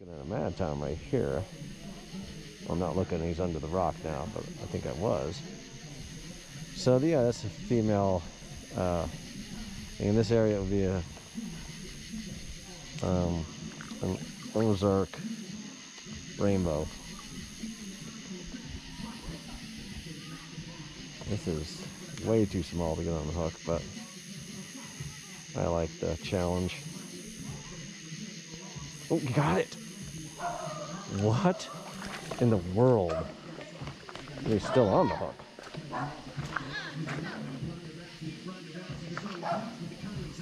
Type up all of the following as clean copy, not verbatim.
Looking at a Madtom right here. I'm not looking, he's under the rock now, but I think I was. So yeah, that's a female. In this area it would be an Ozark rainbow. This is way too small to get on the hook, but I like the challenge. Oh, you got it! What in the world? He's still on the hook.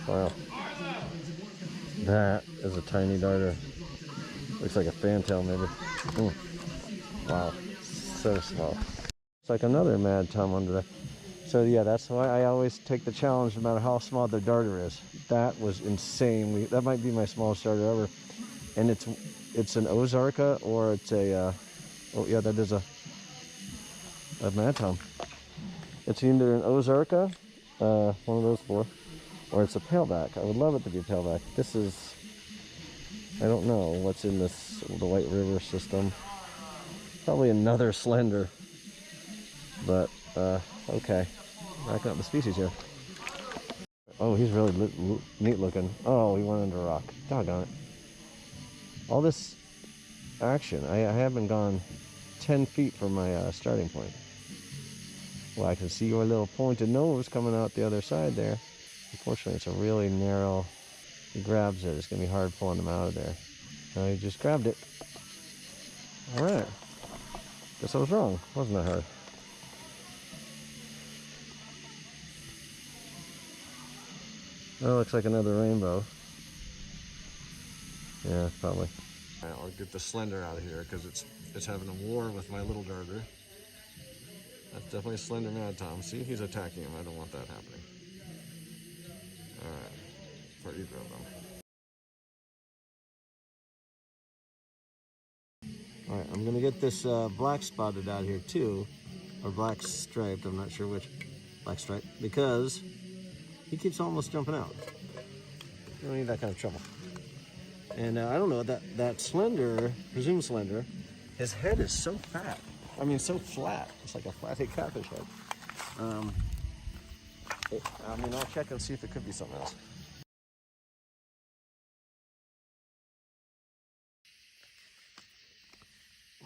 Wow. That is a tiny darter. Looks like a fantail maybe. Wow. So small. It's like another Madtom under there. So yeah, that's why I always take the challenge no matter how small the darter is. That was insane. That might be my smallest darter ever. And it's an Ozarka or it's a oh yeah, that is a Madtom. It's either an Ozarka, one of those four, or it's a paleback. I would love it to be a paleback. This is, I don't know what's in this, the White River system. Probably another slender, but okay. Racking up the species here. Oh, he's really neat looking. Oh, he went under a rock. Doggone it. All this action. I haven't gone 10 feet from my starting point. Well, I can see your little pointed nose coming out the other side there. Unfortunately, it's a really narrow. He grabs it. It's going to be hard pulling him out of there. No, he just grabbed it. All right. Guess I was wrong. Wasn't that hard? That looks like another rainbow. Yeah, probably. I'll get the slender out of here because it's having a war with my little darter. That's definitely a Slender Madtom. See, he's attacking him. I don't want that happening. Alright, for either of them. Alright, I'm going to get this black spotted out here too. Or black striped, I'm not sure which. Black striped, because he keeps almost jumping out. You don't need that kind of trouble. And I don't know, that slender, presumed slender, his head is so fat. I mean, so flat. It's like a flathead catfish head. I mean, I'll check and see if it could be something else.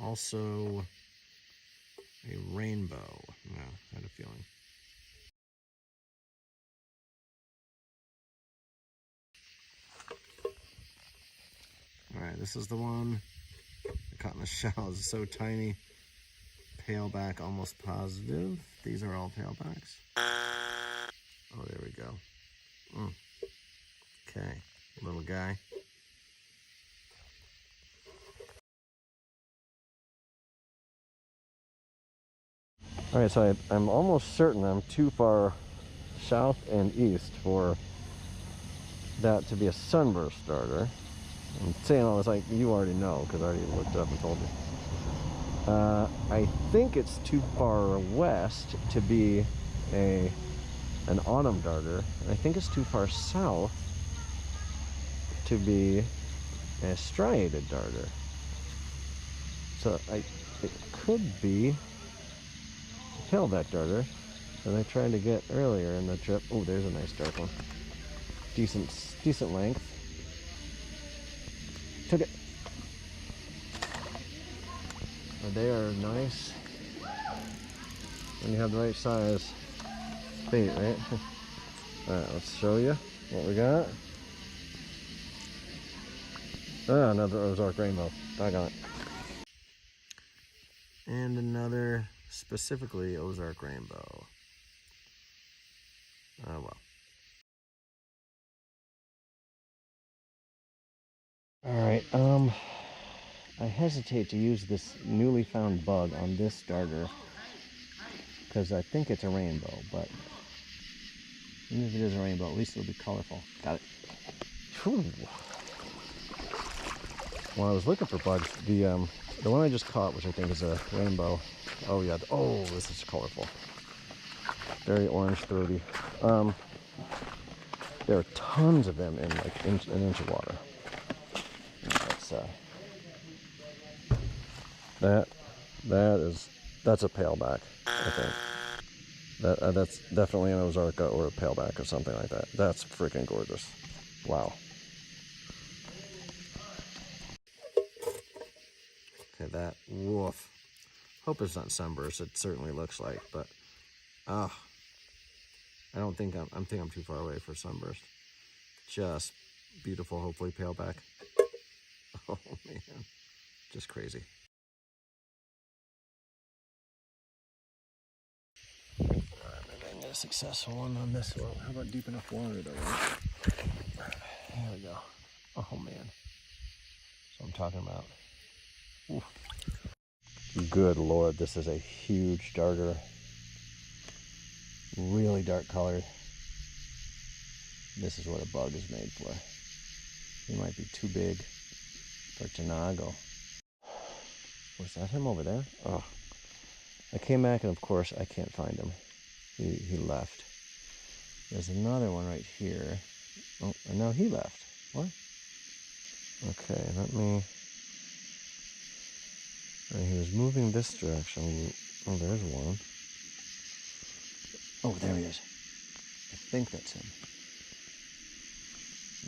Also, a rainbow. Yeah, I had a feeling. All right, this is the one. I caught in the shallows. It's so tiny. Paleback, almost positive. These are all palebacks. Oh, there we go. Okay, little guy. All right, so I'm almost certain I'm too far south and east for that to be a sunburst darter. I'm saying all this like you already know because I already looked it up and told you. I think it's too far west to be an autumn darter, and I think it's too far south to be a striated darter. So it could be a tailback darter that I tried to get earlier in the trip. Oh, there's a nice dark one. Decent length. Took it. They are nice when you have the right size bait, right? Alright, let's show you what we got. Ah, another Ozark rainbow. Doggone it. And another specifically Ozark rainbow. Oh well. Alright, I hesitate to use this newly found bug on this darter because I think it's a rainbow, but even if it is a rainbow, at least it'll be colorful. Got it. Whew. When I was looking for bugs, the one I just caught, which I think is a rainbow. Oh yeah, oh, this is colorful. Very orange throaty. There are tons of them in like an inch of water. That's That's a paleback, I think. That's definitely an Ozarka or a paleback or something like that. That's freaking gorgeous. Wow. Okay, that woof. Hope it's not sunburst. It certainly looks like, but I don't think I'm think I'm too far away for sunburst. Just beautiful, hopefully paleback. Oh man, just crazy. All right, maybe I can get a successful one on this one. How about deep enough water though? Right? There we go. Oh man, that's what I'm talking about. Oof. Good Lord, this is a huge darter. Really dark colored. This is what a bug is made for. He might be too big for Tanago. Was that him over there? Oh, I came back and of course I can't find him. He left. There's another one right here. Oh, no, he left. What? Okay, let me... he was moving this direction. Oh, there's one. Oh, there he is. I think that's him.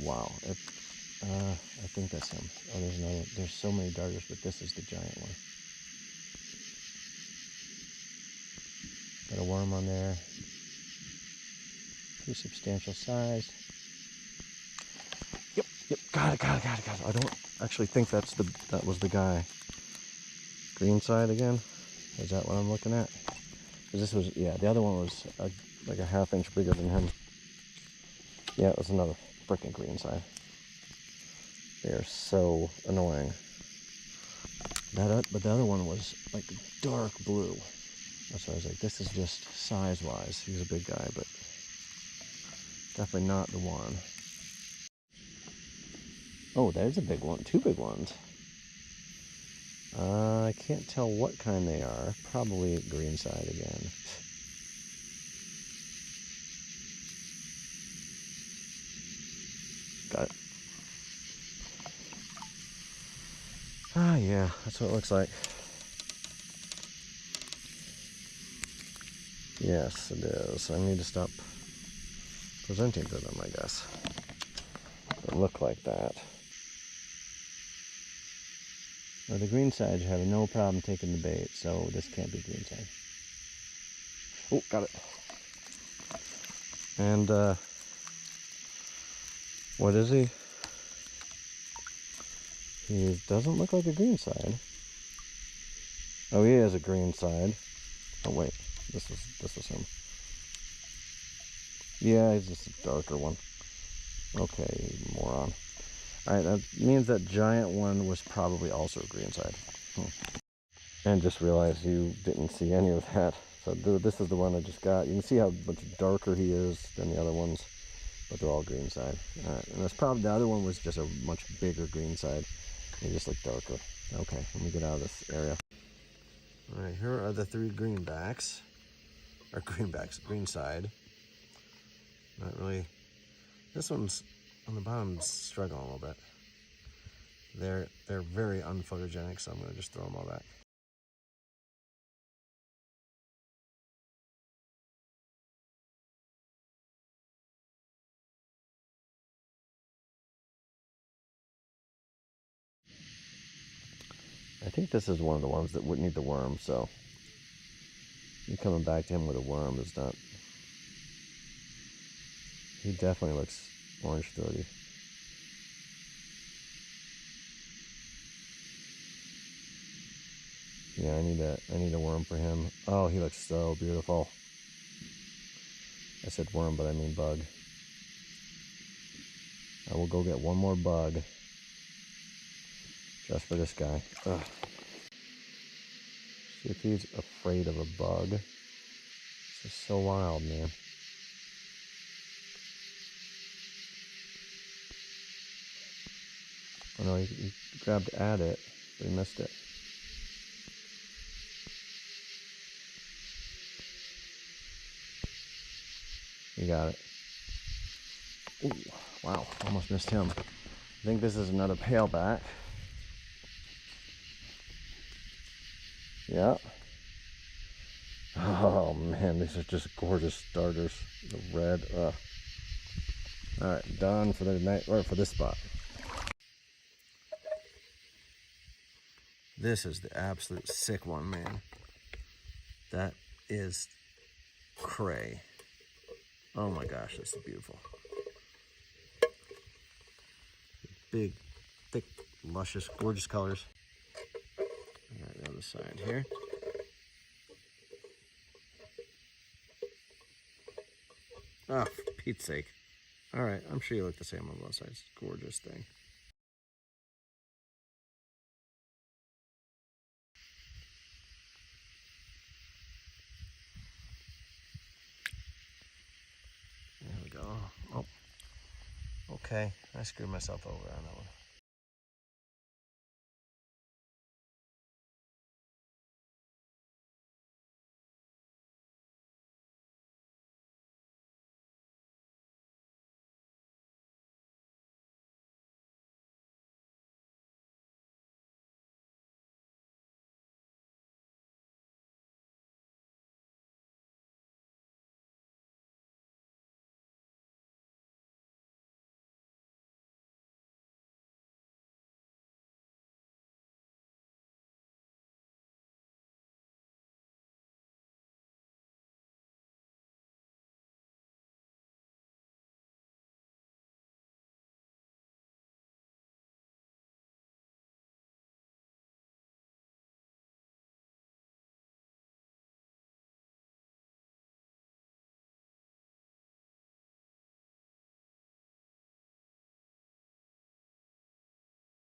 Wow. I think that's him. Oh, there's another. There's so many darters, but this is the giant one. Got a worm on there. Pretty substantial size. Yep, got it. I don't actually think that was the guy. Greenside again? Is that what I'm looking at? Because this was, yeah, the other one was like a ½ inch bigger than him. Yeah, it was another freaking Greenside. They are so annoying. But the other one was like dark blue. That's why I was like, this is just size-wise. He's a big guy, but definitely not the one. Oh, there's a big one. Two big ones. I can't tell what kind they are. Probably Greenside again. Got it. Ah, yeah, that's what it looks like. Yes, it is. I need to stop presenting to them, I guess. They look like that. Now, the Greenside have no problem taking the bait, so this can't be Greenside. Oh, got it. And, what is he? He doesn't look like a Greenside. Oh, he is a Greenside. Oh, wait. This is him. Yeah, he's just a darker one. Okay, moron. Alright, that means that giant one was probably also a Greenside. And just realized you didn't see any of that. So this is the one I just got. You can see how much darker he is than the other ones, but they're all Greenside. Alright, and that's probably, the other one was just a much bigger Greenside. They just look darker. Okay, let me get out of this area. Alright, here are the three greenbacks. Or Greenside. Not really. This one's on the bottom struggling a little bit. They're very unphotogenic, so I'm going to just throw them all back. I think this is one of the ones that would need the worm, so you coming back to him with a worm is not... He definitely looks orange throaty. Yeah, I need a worm for him. Oh, he looks so beautiful. I said worm, but I mean bug. I will go get one more bug just for this guy. Ugh. See if he's afraid of a bug. This is so wild, man. Oh no, he grabbed at it, but he missed it. He got it. Ooh, wow, almost missed him. I think this is another paleback. Yeah. Oh man, these are just gorgeous darters. The red. All right, done for the night, or for this spot. This is the absolute sick one, man. That is cray. Oh my gosh, this is beautiful. Big, thick, luscious, gorgeous colors. All right, the other side here. Oh, for Pete's sake. All right, I'm sure you look the same on both sides. Gorgeous thing. There we go. Oh, okay. I screwed myself over on that one.